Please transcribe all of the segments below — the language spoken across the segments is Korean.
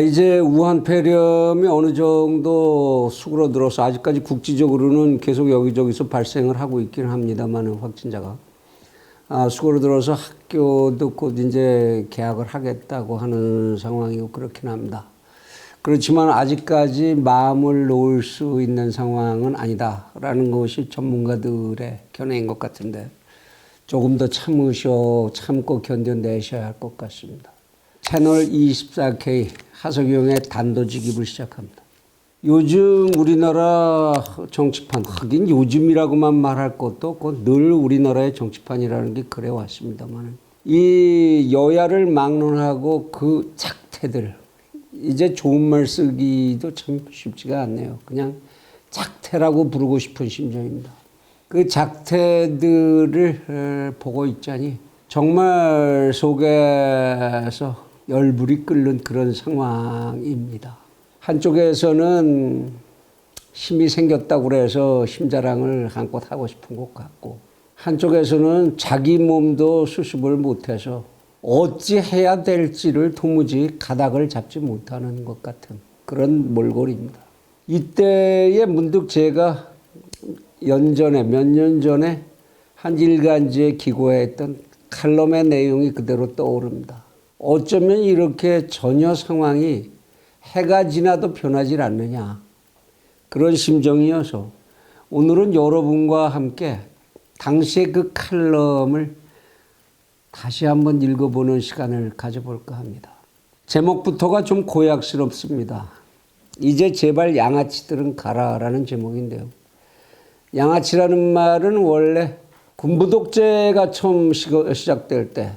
이제 우한 폐렴이 어느 정도 수그러들어서 아직까지 국지적으로는 계속 여기저기서 발생을 하고 있기는 합니다만 확진자가 수그러들어서 학교도 곧 이제 개학을 하겠다고 하는 상황이고 그렇긴 합니다. 그렇지만 아직까지 마음을 놓을 수 있는 상황은 아니다라는 것이 전문가들의 견해인 것 같은데 조금 더 참고 견뎌내셔야 할 것 같습니다. 채널 24K 하석영의 단도직입을 시작합니다. 요즘 우리나라 정치판, 하긴 요즘이라고만 말할 것도 없고 늘 우리나라의 정치판이라는 게 그래 왔습니다만 이 여야를 막론하고 그 작태들, 이제 좋은 말 쓰기도 참 쉽지가 않네요. 그냥 작태라고 부르고 싶은 심정입니다. 그 작태들을 보고 있자니 정말 속에서 열불이 끓는 그런 상황입니다. 한쪽에서는 힘이 생겼다고 그래서 힘자랑을 한껏 하고 싶은 것 같고, 한쪽에서는 자기 몸도 수습을 못해서 어찌 해야 될지를 도무지 가닥을 잡지 못하는 것 같은 그런 몰골입니다. 이때에 문득 제가 몇 년 전에 한 일간지에 기고했던 칼럼의 내용이 그대로 떠오릅니다. 어쩌면 이렇게 전혀 상황이 해가 지나도 변하지 않느냐, 그런 심정이어서 오늘은 여러분과 함께 당시의 그 칼럼을 다시 한번 읽어보는 시간을 가져볼까 합니다. 제목부터가 좀 고약스럽습니다. 이제 제발 양아치들은 가라라는 제목인데요. 양아치라는 말은 원래 군부 독재가 처음 시작될 때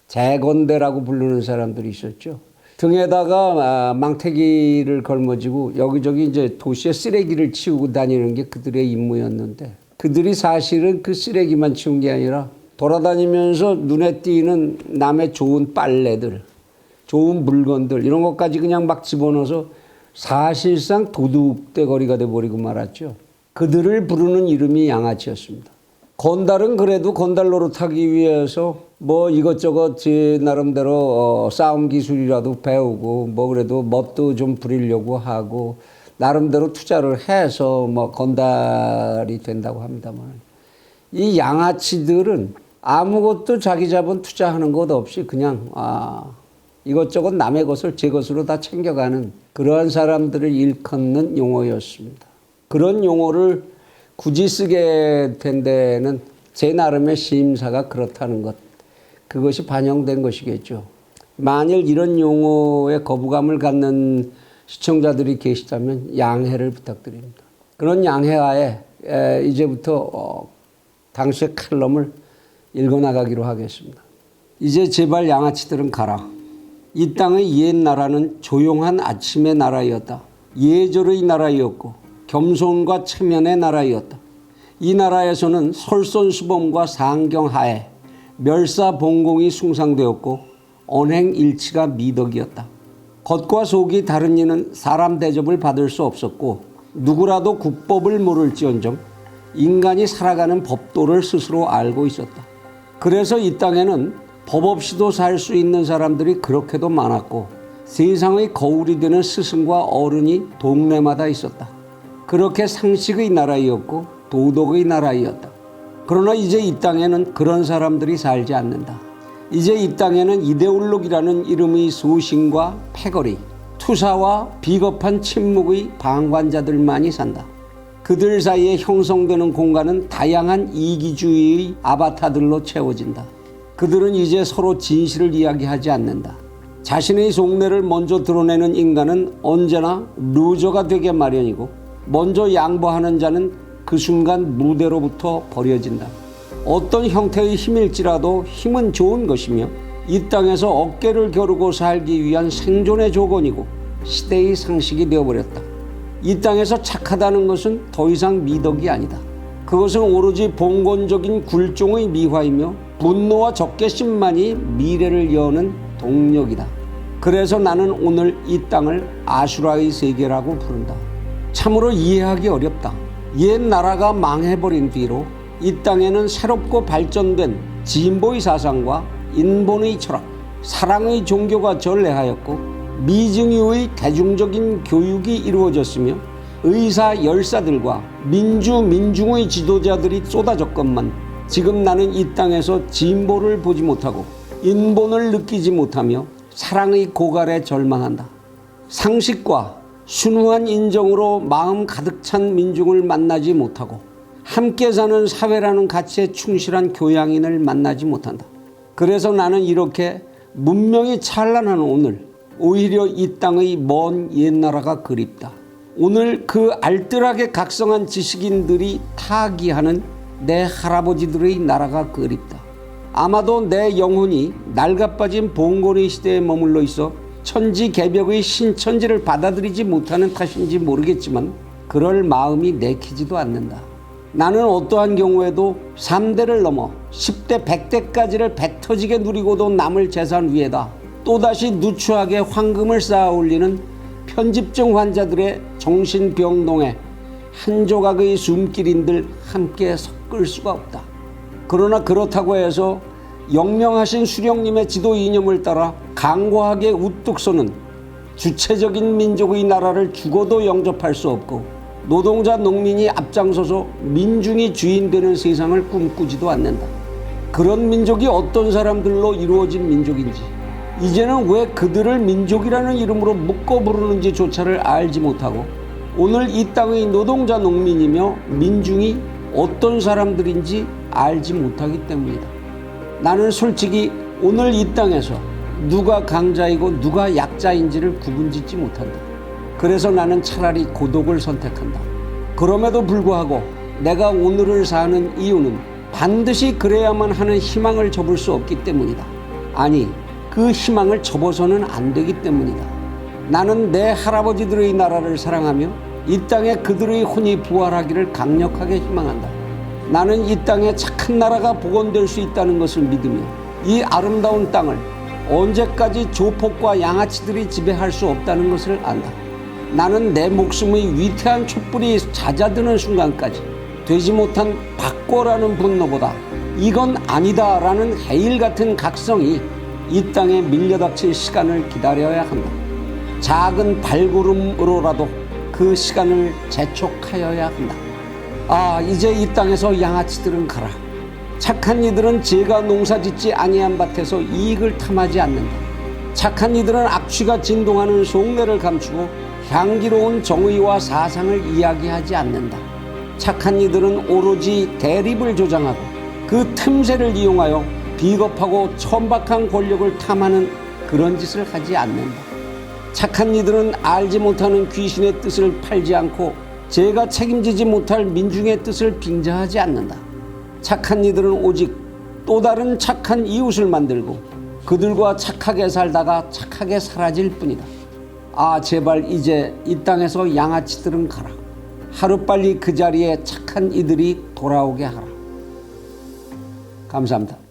재건대라고 부르는 사람들이 있었죠. 등에다가 망태기를 걸머쥐고 여기저기 이제 도시에 쓰레기를 치우고 다니는 게 그들의 임무였는데, 그들이 사실은 그 쓰레기만 치운 게 아니라 돌아다니면서 눈에 띄는 남의 좋은 빨래들, 좋은 물건들 이런 것까지 그냥 막 집어넣어서 사실상 도둑대거리가 돼버리고 말았죠. 그들을 부르는 이름이 양아치였습니다. 건달은 그래도 건달 노릇하기 위해서 뭐 이것저것 제 나름대로 싸움 기술이라도 배우고 뭐 그래도 멋도 좀 부리려고 하고 나름대로 투자를 해서 뭐 건달이 된다고 합니다만, 이 양아치들은 아무것도 자기 자본 투자하는 것 없이 그냥 이것저것 남의 것을 제 것으로 다 챙겨가는 그러한 사람들을 일컫는 용어였습니다. 그런 용어를 굳이 쓰게 된 데는 제 나름의 심사가 그렇다는 것, 그것이 반영된 것이겠죠. 만일 이런 용어에 거부감을 갖는 시청자들이 계시다면 양해를 부탁드립니다. 그런 양해하에 이제부터 당시의 칼럼을 읽어나가기로 하겠습니다. 이제 제발 양아치들은 가라. 이 땅의 옛 나라는 조용한 아침의 나라였다. 예절의 나라였고 겸손과 체면의 나라였다. 이 나라에서는 솔선수범과 상경하에 멸사봉공이 숭상되었고 언행일치가 미덕이었다. 겉과 속이 다른 이는 사람 대접을 받을 수 없었고 누구라도 국법을 모를지언정 인간이 살아가는 법도를 스스로 알고 있었다. 그래서 이 땅에는 법 없이도 살 수 있는 사람들이 그렇게도 많았고 세상의 거울이 되는 스승과 어른이 동네마다 있었다. 그렇게 상식의 나라였고 도덕의 나라였다. 그러나 이제 이 땅에는 그런 사람들이 살지 않는다. 이제 이 땅에는 이데올로기라는 이름의 소신과 패거리, 투사와 비겁한 침묵의 방관자들만이 산다. 그들 사이에 형성되는 공간은 다양한 이기주의의 아바타들로 채워진다. 그들은 이제 서로 진실을 이야기하지 않는다. 자신의 속내를 먼저 드러내는 인간은 언제나 루저가 되게 마련이고 먼저 양보하는 자는 그 순간 무대로부터 버려진다. 어떤 형태의 힘일지라도 힘은 좋은 것이며 이 땅에서 어깨를 겨루고 살기 위한 생존의 조건이고 시대의 상식이 되어버렸다. 이 땅에서 착하다는 것은 더 이상 미덕이 아니다. 그것은 오로지 봉건적인 굴종의 미화이며 분노와 적개심만이 미래를 여는 동력이다. 그래서 나는 오늘 이 땅을 아슈라의 세계라고 부른다. 참으로 이해하기 어렵다. 옛 나라가 망해버린 뒤로 이 땅에는 새롭고 발전된 진보의 사상과 인본의 철학, 사랑의 종교가 전래하였고 미증유의 대중적인 교육이 이루어졌으며 의사 열사들과 민중의 지도자들이 쏟아졌건만 지금 나는 이 땅에서 진보를 보지 못하고 인본을 느끼지 못하며 사랑의 고갈에 절망한다. 상식과 순후한 인정으로 마음 가득 찬 민중을 만나지 못하고 함께 사는 사회라는 가치에 충실한 교양인을 만나지 못한다. 그래서 나는 이렇게 문명이 찬란한 오늘, 오히려 이 땅의 먼 옛나라가 그립다. 오늘 그 알뜰하게 각성한 지식인들이 타기하는 내 할아버지들의 나라가 그립다. 아마도 내 영혼이 낡아빠진 봉건의 시대에 머물러 있어 천지개벽의 신천지를 받아들이지 못하는 탓인지 모르겠지만 그럴 마음이 내키지도 않는다. 나는 어떠한 경우에도 3대를 넘어 10대 100대까지를 배 터지게 누리고도 남을 재산 위에다 또다시 누추하게 황금을 쌓아 올리는 편집증 환자들의 정신병동에 한 조각의 숨길인들 함께 섞을 수가 없다. 그러나 그렇다고 해서 영명하신 수령님의 지도 이념을 따라 강고하게 우뚝 서는 주체적인 민족의 나라를 죽어도 영접할 수 없고 노동자 농민이 앞장서서 민중이 주인 되는 세상을 꿈꾸지도 않는다. 그런 민족이 어떤 사람들로 이루어진 민족인지 이제는 왜 그들을 민족이라는 이름으로 묶어 부르는지조차를 알지 못하고 오늘 이 땅의 노동자 농민이며 민중이 어떤 사람들인지 알지 못하기 때문이다. 나는 솔직히 오늘 이 땅에서 누가 강자이고 누가 약자인지를 구분짓지 못한다. 그래서 나는 차라리 고독을 선택한다. 그럼에도 불구하고 내가 오늘을 사는 이유는 반드시 그래야만 하는 희망을 접을 수 없기 때문이다. 아니, 그 희망을 접어서는 안 되기 때문이다. 나는 내 할아버지들의 나라를 사랑하며 이 땅에 그들의 혼이 부활하기를 강력하게 희망한다. 나는 이 땅에 착한 나라가 복원될 수 있다는 것을 믿으며 이 아름다운 땅을 언제까지 조폭과 양아치들이 지배할 수 없다는 것을 안다. 나는 내 목숨의 위태한 촛불이 잦아드는 순간까지 되지 못한 바꿔라는 분노보다 이건 아니다라는 해일 같은 각성이 이 땅에 밀려닥칠 시간을 기다려야 한다. 작은 발걸음으로라도 그 시간을 재촉하여야 한다. 아, 이제 이 땅에서 양아치들은 가라. 착한 이들은 제가 농사짓지 아니한 밭에서 이익을 탐하지 않는다. 착한 이들은 악취가 진동하는 속내를 감추고 향기로운 정의와 사상을 이야기하지 않는다. 착한 이들은 오로지 대립을 조장하고 그 틈새를 이용하여 비겁하고 천박한 권력을 탐하는 그런 짓을 하지 않는다. 착한 이들은 알지 못하는 귀신의 뜻을 팔지 않고 제가 책임지지 못할 민중의 뜻을 빙자하지 않는다. 착한 이들은 오직 또 다른 착한 이웃을 만들고 그들과 착하게 살다가 착하게 사라질 뿐이다. 아, 제발 이제 이 땅에서 양아치들은 가라. 하루빨리 그 자리에 착한 이들이 돌아오게 하라. 감사합니다.